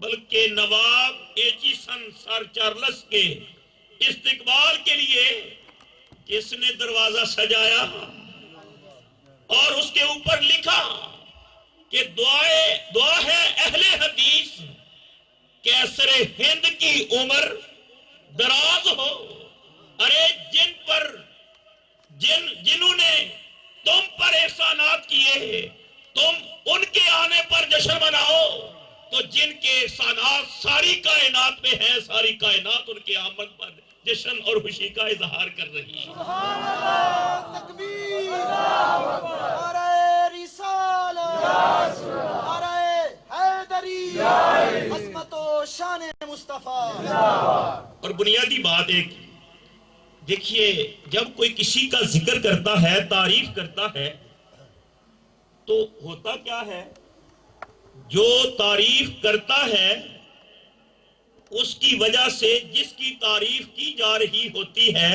بلکہ نواب ایچیسن سر چارلس کے استقبال کے لیے کس نے دروازہ سجایا اور اس کے اوپر لکھا کہ دعا ہے اہل حدیث کیسر ہند کی عمر دراز ہو. ارے جنہوں نے تم پر احسانات کیے تم ان کے آنے پر جشن مناؤ، تو جن کے احسانات ساری کائنات میں ہیں ساری کائنات ان کے آمد پر جشن اور خوشی کا اظہار کر رہی ہے. سبحان اللہ، تکبیر، نعرہ رسالت، نعرہ حیدری، عظمت و شان مصطفیٰ. اور بنیادی بات ایک دیکھیے، جب کوئی کسی کا ذکر کرتا ہے تعریف کرتا ہے تو ہوتا کیا ہے؟ جو تعریف کرتا ہے اس کی وجہ سے جس کی تعریف کی جا رہی ہوتی ہے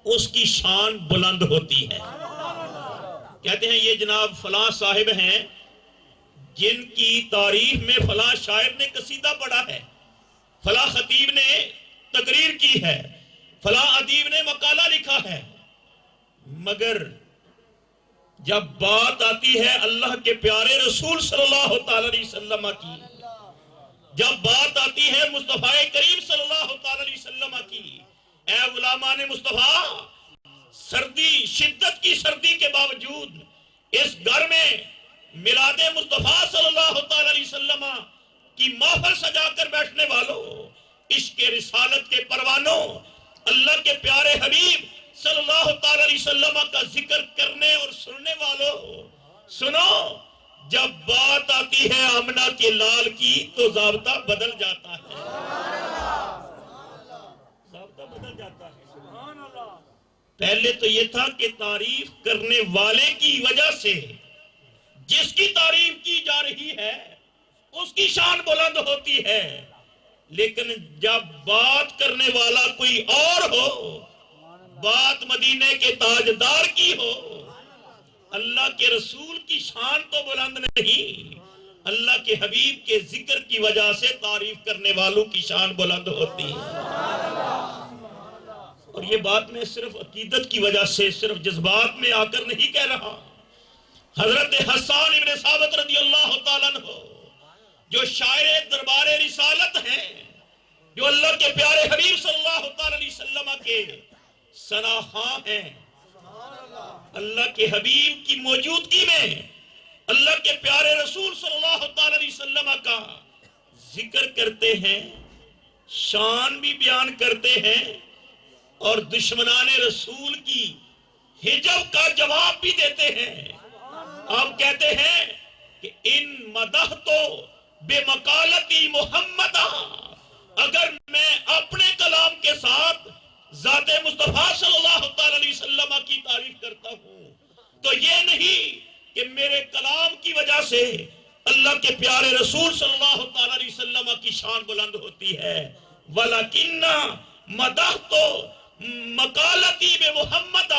اس کی شان بلند ہوتی ہے. کہتے ہیں یہ جناب فلاں صاحب ہیں جن کی تعریف میں فلاں شاعر نے قصیدہ پڑھا ہے، فلاں خطیب نے تقریر کی ہے، فلاں ادیب نے مقالہ لکھا ہے. مگر جب بات آتی ہے اللہ کے پیارے رسول صلی اللہ تعالی علیہ وسلم کی، جب بات آتی ہے مصطفیٰ کریم صلی اللہ تعالی علیہ وسلم کی، اے غلامان مصطفیٰ، سردی شدت کی سردی کے باوجود اس گھر میں میلاد مصطفیٰ صلی اللہ تعالی علیہ وسلم کی محفل سجا کر بیٹھنے والوں، عشق رسالت کے پروانوں، اللہ کے پیارے حبیب صلی اللہ تعالی علیہ وسلم کا ذکر کرنے اور سننے والوں، سنو، جب بات آتی ہے آمنہ کے لال کی تو ضابطہ بدل جاتا ہے. ضابطہ بدل جاتا ہے. پہلے تو یہ تھا کہ تعریف کرنے والے کی وجہ سے جس کی تعریف کی جا رہی ہے اس کی شان بلند ہوتی ہے، لیکن جب بات کرنے والا کوئی اور ہو، بات مدینے کے تاجدار کی ہو، اللہ کے رسول کی شان تو بلند نہیں، اللہ کے حبیب کے ذکر کی وجہ سے تعریف کرنے والوں کی شان بلند ہوتی ہے. اور یہ بات میں صرف عقیدت کی وجہ سے، صرف جذبات میں آ کر نہیں کہہ رہا. حضرت حسان ابن ثابت رضی اللہ تعالیٰ عنہ جو شاعر دربار رسالت ہیں، جو اللہ کے پیارے حبیب صلی اللہ تعالی علیہ وسلم کے ثناخواں ہیں، اللہ کے حبیب کی موجودگی میں اللہ کے پیارے رسول صلی اللہ تعالی علیہ وسلم کا ذکر کرتے ہیں، شان بھی بیان کرتے ہیں اور دشمنان رسول کی حجب کا جواب بھی دیتے ہیں. آپ کہتے ہیں کہ ان مدح تو بے مقالتی محمد، اگر میں اپنے کلام کے ساتھ ذات مصطفیٰ صلی اللہ تعالی علیہ وسلم کی تعریف کرتا ہوں تو یہ نہیں کہ میرے کلام کی وجہ سے اللہ کے پیارے رسول صلی اللہ تعالی علیہ وسلم کی شان بلند ہوتی ہے، ولیکن مدحت مقالتی بے محمد،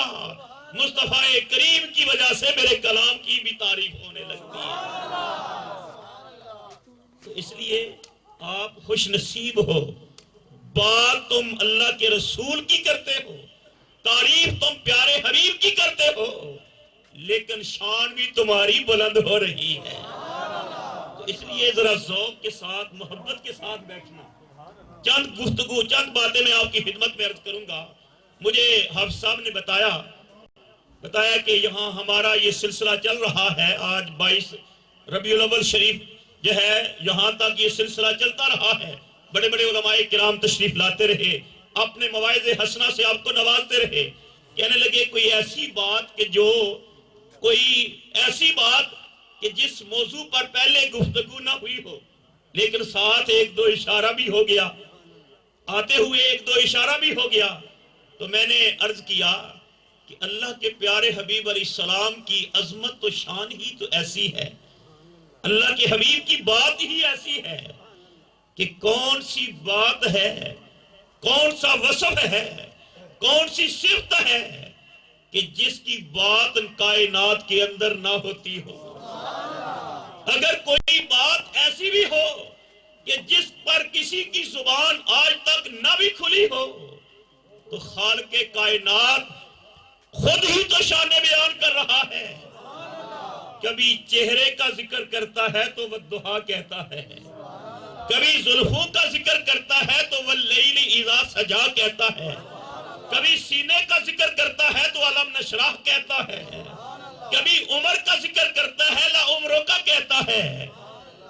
مصطفیٰ کریم کی وجہ سے میرے کلام کی بھی تعریف ہونے لگتی ہے. تو اس لیے آپ خوش نصیب ہو، بات تم اللہ کے رسول کی کرتے ہو، تعریف تم پیارے حبیب کی کرتے ہو، لیکن شان بھی تمہاری بلند ہو رہی ہے. تو اس لیے ذرا ذوق کے ساتھ محبت کے ساتھ بیٹھنا. چند گفتگو چند باتیں میں آپ کی خدمت میں عرض کروں گا. مجھے حافظ صاحب نے بتایا کہ یہاں ہمارا یہ سلسلہ چل رہا ہے. آج 22 ربیع الاول شریف جو ہے، یہاں تک یہ سلسلہ چلتا رہا ہے. بڑے بڑے علماء کرام تشریف لاتے رہے، اپنے مواعظ حسنہ سے آپ کو نوازتے رہے. کہنے لگے کوئی ایسی بات کہ جس موضوع پر پہلے گفتگو نہ ہوئی ہو لیکن ساتھ ایک دو اشارہ بھی ہو گیا، آتے ہوئے ایک دو اشارہ بھی ہو گیا. تو میں نے عرض کیا کہ اللہ کے پیارے حبیب علیہ السلام کی عظمت و شان ہی تو ایسی ہے، اللہ کے حبیب کی بات ہی ایسی ہے کہ کون سی بات ہے، کون سا وصف ہے، کون سی صفت ہے کہ جس کی بات کائنات کے اندر نہ ہوتی ہو. اگر کوئی بات ایسی بھی ہو کہ جس پر کسی کی زبان آج تک نہ بھی کھلی ہو تو خالق کائنات خود ہی تو شان بیان کر رہا ہے. کبھی چہرے کا ذکر کرتا ہے تو والضحا کہتا ہے, کبھی زلفوں کا ذکر کرتا ہے تو واللیل اذا سجا کہتا ہے, کبھی سینے کا ذکر کرتا ہے تو علم نشرح کہتا ہے, کبھی عمر کا ذکر کرتا ہے لا عمروں کا کہتا ہے,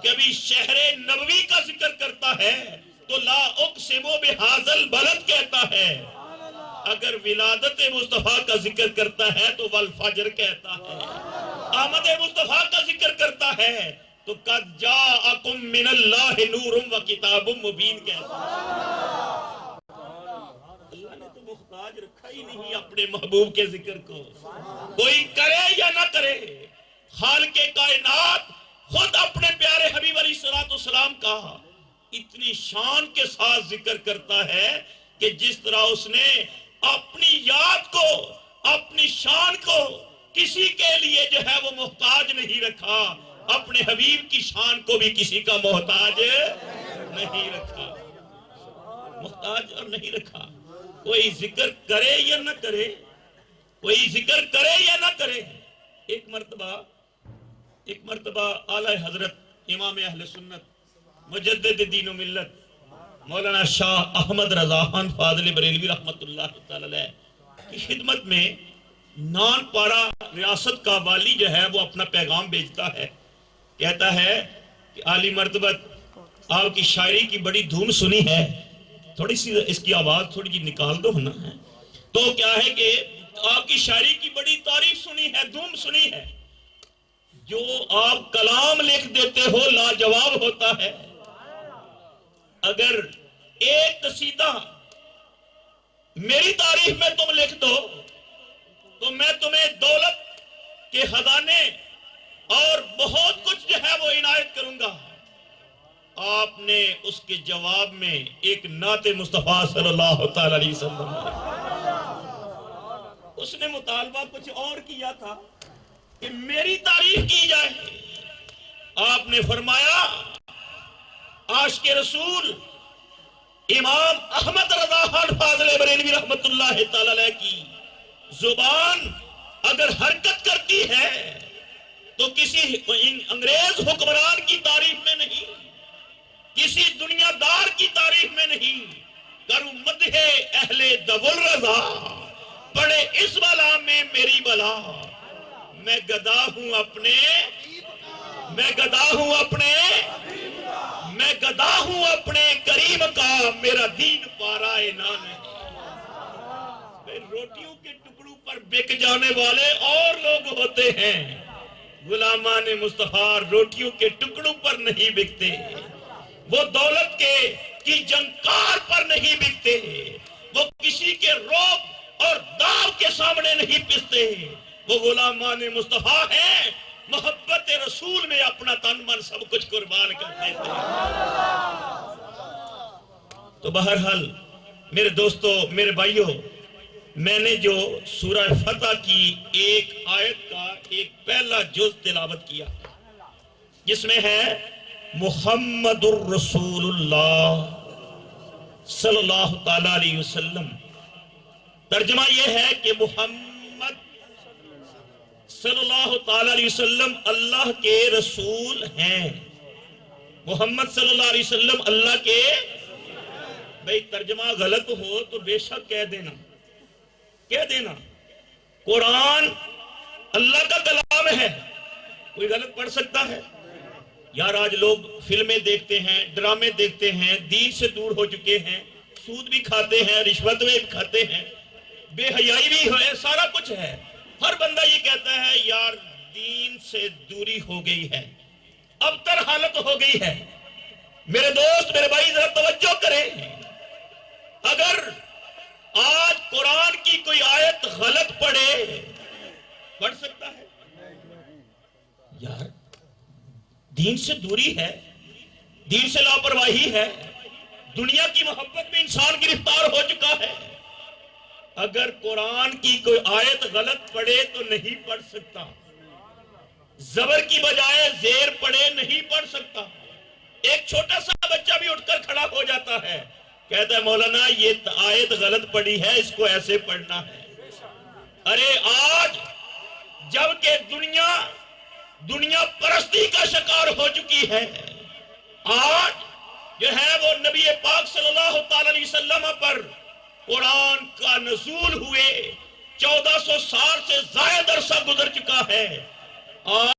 کبھی شہر نبوی کا ذکر کرتا ہے تو لا اقسم بہذا البلد کہتا ہے, اگر ولادت مصطفیٰ کا ذکر کرتا ہے تو والفجر کہتا ہے, آمد مصطفیٰ کا ذکر کرتا ہے تو قد جاءکم من اللہ نور و کتاب مبین کہتا ہے. اللہ نے تو محتاج رکھا ہی نہیں اپنے محبوب کے ذکر کو, کوئی کرے یا نہ کرے. خالق کائنات خود اپنے پیارے حبیب علیہ السلام کا اتنی شان کے ساتھ ذکر کرتا ہے کہ جس طرح اس نے اپنی یاد کو, اپنی شان کو کسی کے لیے جو ہے وہ محتاج نہیں رکھا, اپنے حبیب کی شان کو بھی کسی کا محتاج نہیں رکھا, محتاج اور نہیں رکھا. کوئی ذکر کرے یا نہ کرے, کوئی ذکر کرے یا نہ کرے. ایک مرتبہ اعلی حضرت امام اہل سنت مجدد دین و ملت مولانا شاہ احمد رضا خان فاضل بریلوی رحمت اللہ تعالی علیہ کی خدمت میں نان پارا ریاست کا والی جو ہے وہ اپنا پیغام بھیجتا ہے. کہتا ہے کہ عالی مرتبت آپ کی شاعری کی بڑی دھوم سنی ہے, تھوڑی سی اس کی آواز تھوڑی جی نکال دو ہونا ہے. تو کیا ہے کہ آپ کی شاعری کی بڑی تعریف سنی ہے, دھوم سنی ہے, جو آپ کلام لکھ دیتے ہو لاجواب ہوتا ہے. اگر ایک قصیدہ میری تعریف میں تم لکھ دو تو میں تمہیں دولت کے خزانے اور بہت کچھ جو ہے وہ عنایت کروں گا. آپ نے اس کے جواب میں ایک نعت مصطفیٰ صلی اللہ تعالی علیہ وسلم, اس نے مطالبہ کچھ اور کیا تھا کہ میری تعریف کی جائے. آپ نے فرمایا عاشق رسول امام احمد رضا خان فاضل بریلوی رحمت اللہ تعالی علیہ کی زبان اگر حرکت کرتی ہے تو کسی انگریز حکمران کی تعریف میں نہیں, کسی دنیا دار کی تعریف میں نہیں. کروں مدح اہل دول رضا پڑے اس بلا میں میری بلا. میں گدا ہوں اپنے, میں گدا ہوں اپنے, میں گدا ہوں اپنے کریم کا, میرا دین پارائے نان ہے. روٹیوں کے ٹکڑوں پر بک جانے والے اور لوگ ہوتے ہیں, غلامان مصطفیٰ روٹیوں کے ٹکڑوں پر نہیں بکتے, وہ دولت کے کی جنکار پر نہیں بکتے, وہ کسی کے روب اور داو کے سامنے نہیں پستے. وہ غلامان مصطفیٰ ہیں, محبت رسول میں اپنا تن من سب کچھ قربان کر دیتے ہیں. تو بہرحال میرے دوستو, میرے بھائیوں, میں نے جو سورہ فتح کی ایک آیت کا ایک پہلا جز تلاوت کیا جس میں ہے محمد الرسول اللہ صلی اللہ تعالی علیہ وسلم. ترجمہ یہ ہے کہ محمد صلی اللہ تعالی علیہ وسلم اللہ کے رسول ہیں. محمد صلی اللہ علیہ وسلم اللہ کے, بھئی ترجمہ غلط ہو تو بے شک کہہ دینا, کہہ دینا. قرآن اللہ کا کلام ہے, کوئی غلط پڑھ سکتا ہے؟ یار آج لوگ فلمیں دیکھتے ہیں, ڈرامے دیکھتے ہیں, دین سے دور ہو چکے ہیں, سود بھی کھاتے ہیں, رشوت بھی کھاتے ہیں, بے حیائی بھی ہے, سارا کچھ ہے. ہر بندہ یہ کہتا ہے یار دین سے دوری ہو گئی ہے, ابتر حالت ہو گئی ہے. میرے دوست, میرے بھائی ذرا توجہ کریں. اگر آج قرآن کی کوئی آیت غلط پڑھے, پڑھ سکتا ہے یار, دین سے دوری ہے, دین سے لاپرواہی ہے, دنیا کی محبت میں انسان گرفتار ہو چکا ہے. اگر قرآن کی کوئی آیت غلط پڑھے تو نہیں پڑھ سکتا, زبر کی بجائے زیر پڑھے نہیں پڑھ سکتا. ایک چھوٹا سا بچہ بچہ بھی اٹھ کر کھڑا ہو جاتا ہے، کہتا ہے مولانا یہ آیت غلط پڑھی ہے، اس کو ایسے پڑھنا ہے۔ ارے آج جب کہ دنیا پرستی کا شکار ہو چکی ہے، آج جو ہے وہ نبی پاک صلی اللہ تعالی علیہ وسلم پر قرآن کا نزول ہوئے 1400 سال سے زائد عرصہ گزر چکا ہے، آج